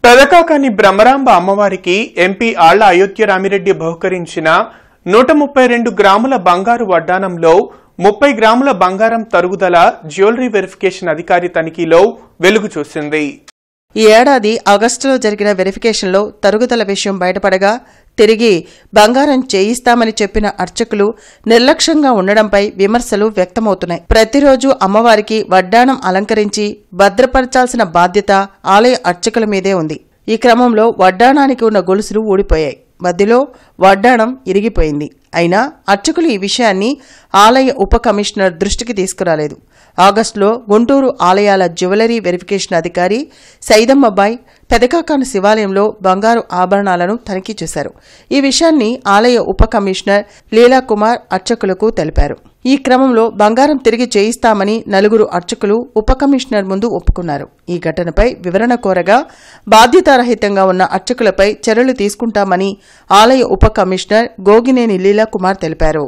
పెదకాకాని బ్రహ్మరాంబ అమ్మవారికి ఎంపీ ఆళ్ల అయోధ్య రామిరెడ్డి బహుకరించిన 132 గ్రాముల బంగారు వడ్డానంలో 30 గ్రాముల బంగారం తరుగుదల జ్యువెలరీ వెరిఫికేషన్ అధికారి తనిఖీలో వెలుగు చూసింది. ఈ ఏడాది ఆగస్టులో జరిగిన వెరిఫికేషన్లో తరుగుదల విషయం బయటపడగా తిరిగి బంగారం చేయిస్తామని చెప్పిన అర్చకులు నిర్లక్ష్యంగా ఉండడంపై విమర్శలు వ్యక్తమవుతున్నాయి. ప్రతిరోజు అమ్మవారికి వడ్డాణం అలంకరించి భద్రపరచాల్సిన బాధ్యత ఆలయ అర్చకుల మీదే ఉంది. ఈ క్రమంలో వడ్డాణానికి ఉన్న గొలుసులు ఊడిపోయాయి. మధ్యలో వడ్డాణం ఇరిగిపోయింది. అయినా అర్చకులు ఈ విషయాన్ని ఆలయ ఉప కమిషనర్ దృష్టికి తీసుకురాలేదు. ఆగస్టులో గుంటూరు ఆలయాల జ్యువెలరీ వెరిఫికేషన్ అధికారి సైదమ్మబాయ్ పెదకాకాని శివాలయంలో బంగారు ఆభరణాలను తనిఖీ చేశారు. ఈ విషయాన్ని ఆలయ ఉప కమిషనర్ లీలాకుమార్ అర్చకులకు తెలిపారు. ఈ క్రమంలో బంగారం తిరిగి చేయిస్తామని 4 అర్చకులు ఉప కమిషనర్ ముందు ఒప్పుకున్నారు. ఈ ఘటనపై వివరణ కోరగా బాధ్యతారహితంగా ఉన్న అర్చకులపై చర్యలు తీసుకుంటామని ఆలయ ఉప కమిషనర్ గోగినేని లీలాకుమార్ తెలిపారు.